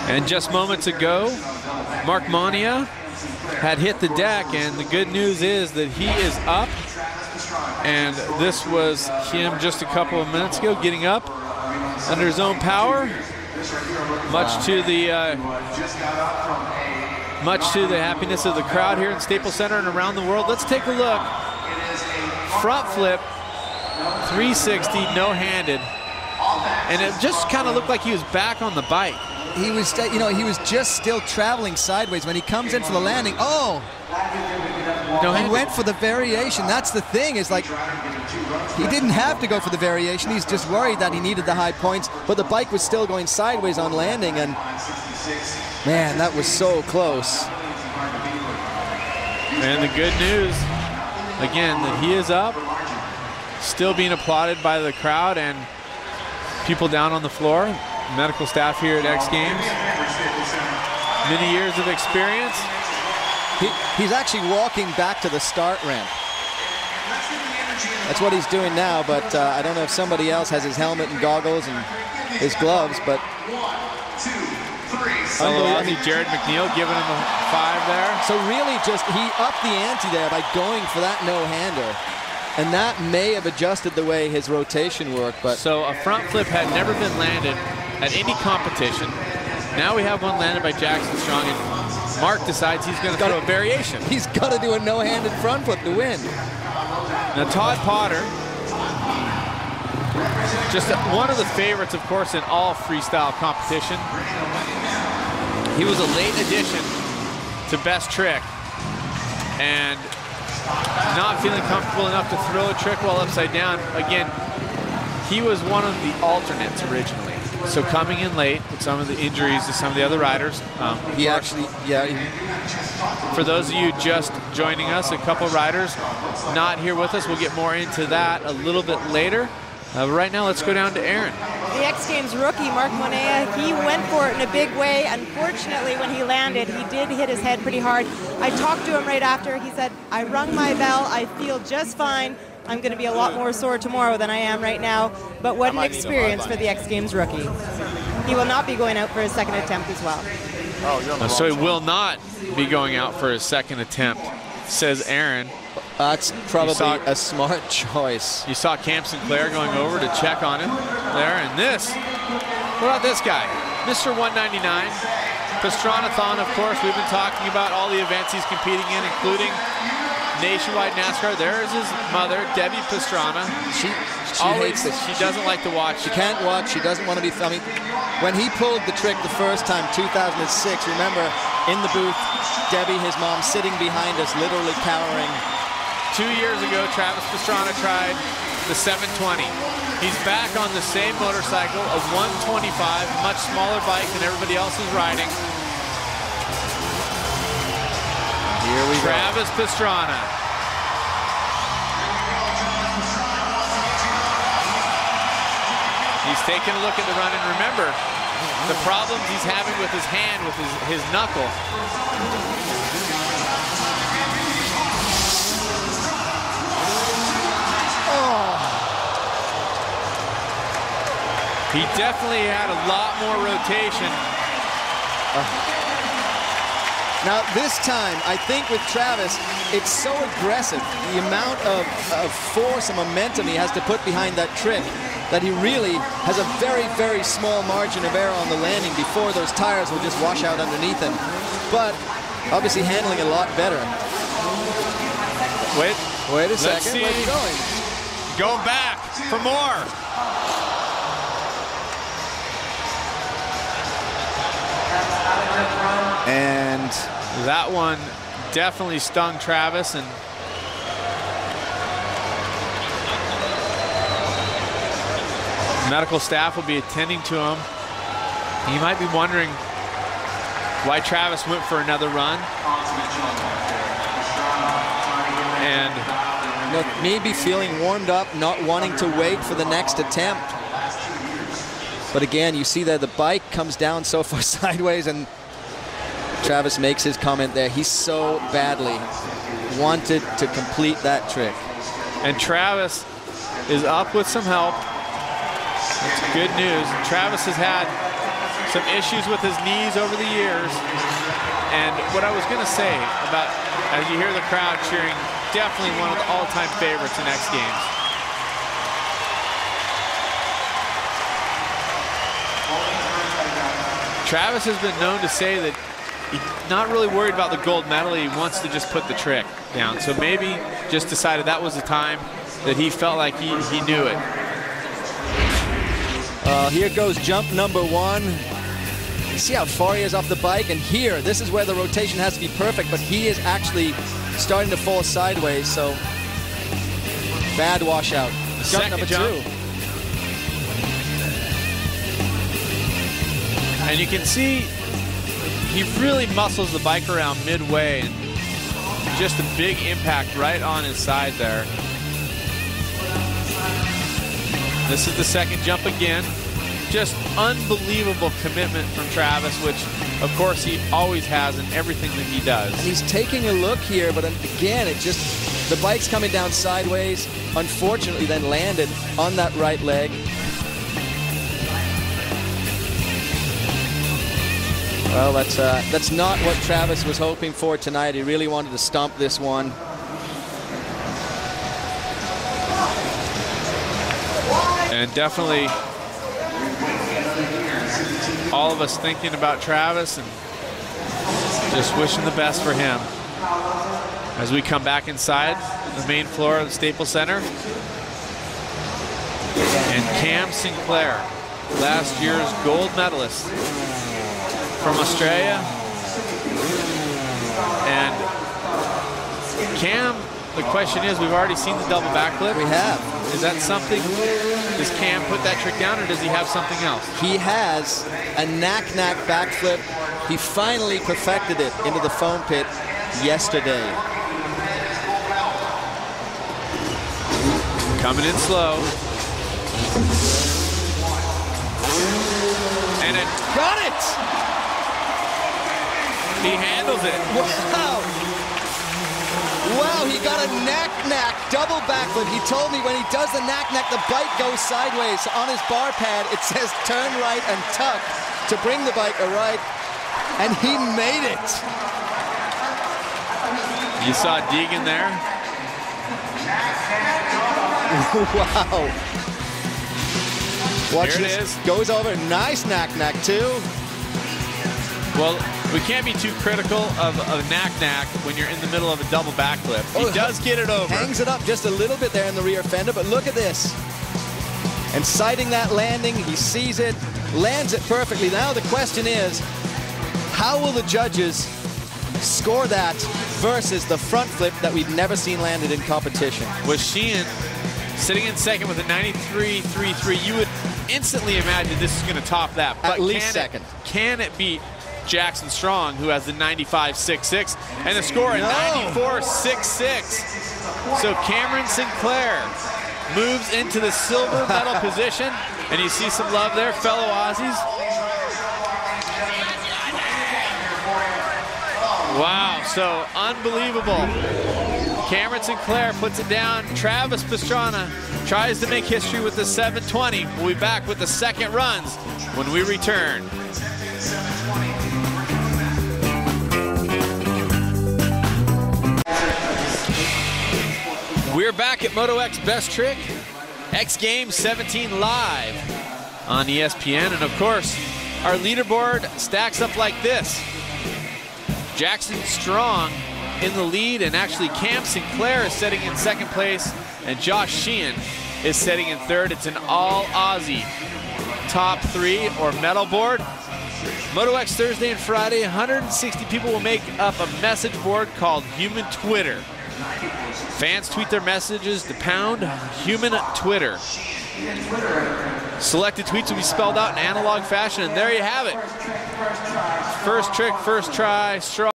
And just moments ago, Mark Monia had hit the deck, and the good news is that he is up. And this was him just a couple of minutes ago, getting up under his own power, much to the happiness of the crowd here in Staples Center and around the world. Let's take a look. Front flip, 360, no-handed, and it just kind of looked like he was back on the bike. He was, you know, he was just still traveling sideways when he comes in for the landing. Oh, he went for the variation. That's the thing, is like, he didn't have to go for the variation. He's just worried that he needed the high points, but the bike was still going sideways on landing, and man, that was so close. And the good news, again, that he is up, still being applauded by the crowd and people down on the floor, medical staff here at X Games. Many years of experience. He's actually walking back to the start ramp. That's what he's doing now, but I don't know if somebody else has his helmet and goggles and his gloves, but... I see Jared McNeil giving him a 5 there. So really just, he upped the ante there by going for that no-hander. And that may have adjusted the way his rotation worked, but... So a front flip had never been landed at any competition. Now we have one landed by Jackson Strong, and Mark decides he's going to throw a variation. He's got to do a no-handed front flip to win. Now Todd Potter, just one of the favorites, of course, in all freestyle competition. He was a late addition to Best Trick, and not feeling comfortable enough to throw a trick while upside down. Again, he was one of the alternates originally. So coming in late with some of the injuries to some of the other riders. For those of you just joining us, a couple riders not here with us. We'll get more into that a little bit later. Right now, let's go down to Aaron. The X Games rookie, Mark Monea, he went for it in a big way. Unfortunately, when he landed, he did hit his head pretty hard. I talked to him right after. He said, I rung my bell. I feel just fine. I'm going to be a lot more sore tomorrow than I am right now. But what an experience for the X Games rookie. He will not be going out for his second attempt as well. So he will not be going out for his second attempt, says Aaron. That's probably a smart choice. You saw Cam Sinclair going over to check on him there, and this, what about this guy? Mr. 199, Pastranathon, of course. We've been talking about all the events he's competing in, including Nationwide NASCAR. There's his mother, Debbie Pastrana. She hates this. She doesn't like to watch. She can't watch. She doesn't want to be filming. When he pulled the trick the first time, 2006, remember, in the booth, Debbie, his mom, sitting behind us, literally cowering. 2 years ago, Travis Pastrana tried the 720. He's back on the same motorcycle, a 125, much smaller bike than everybody else is riding. Here we go. Travis Pastrana. He's taking a look at the run, and remember, the problems he's having with his hand, with his knuckle. He definitely had a lot more rotation. Now this time, I think with Travis, it's so aggressive. The amount of force and momentum he has to put behind that trick that he really has a very, very small margin of error on the landing before those tires will just wash out underneath him. But obviously handling it a lot better. Wait a second. Where's he going? Going back for more. And that one definitely stung Travis, and medical staff will be attending to him. He might be wondering why Travis went for another run. And maybe feeling warmed up, not wanting to wait for the next attempt. But again, you see that the bike comes down so far sideways, and Travis makes his comment there. He so badly wanted to complete that trick. And Travis is up with some help. That's good news. Travis has had some issues with his knees over the years. And what I was going to say about, as you hear the crowd cheering, definitely one of the all-time favorites in X Games. Travis has been known to say that he's not really worried about the gold medal. He wants to just put the trick down. So maybe just decided that was the time that he felt like he knew it. Here goes jump number 1. You see how far he is off the bike? And here, this is where the rotation has to be perfect, but he is actually starting to fall sideways, so bad washout. Jump number 2. And you can see he really muscles the bike around midway, and just a big impact right on his side there. This is the second jump again. Just unbelievable commitment from Travis, which of course he always has in everything that he does. And he's taking a look here, but again, the bike's coming down sideways. Unfortunately, then landed on that right leg. Well, that's not what Travis was hoping for tonight. He really wanted to stomp this one. And definitely all of us thinking about Travis and just wishing the best for him. As we come back inside the main floor of the Staples Center. And Cam Sinclair, last year's gold medalist from Australia. And Cam, the question is, we've already seen the double backflip. We have. Is that something, does Cam put that trick down, or does he have something else? He has a knack-knack backflip. He finally perfected it into the foam pit yesterday. Coming in slow. And it got it! He handles it. Wow! Wow, he got a knack-knack double backflip. He told me when he does the knack-knack, the bike goes sideways. On his bar pad, it says turn right and tuck to bring the bike right. And he made it. You saw Deegan there? Wow. Watch Here it this. is. Goes over. Nice knack-knack, too. Well, we can't be too critical of a knack-knack when you're in the middle of a double backflip. He does get it over. Hangs it up just a little bit there in the rear fender, but look at this. And sighting that landing, he sees it, lands it perfectly. Now the question is, how will the judges score that versus the front flip that we've never seen landed in competition? With Sheehan sitting in second with a 93.33, you would instantly imagine this is going to top that. But At least second. Can it beat Jackson Strong, who has the 95.66, and the score at 94.66. So Cameron Sinclair moves into the silver medal position, and you see some love there, fellow Aussies. Wow, so unbelievable. Cameron Sinclair puts it down. Travis Pastrana tries to make history with the 720. We'll be back with the second runs when we return. We're back at Moto X Best Trick, X Games 17 live on ESPN. And of course, our leaderboard stacks up like this. Jackson Strong in the lead, and actually Cam Sinclair is sitting in second place, and Josh Sheehan is sitting in third. It's an all Aussie top 3 or medal board. Moto X Thursday and Friday, 160 people will make up a message board called Human Twitter. Fans tweet their messages to #Human Twitter. Selected tweets will be spelled out in analog fashion, and there you have it. First trick, first try, Strong.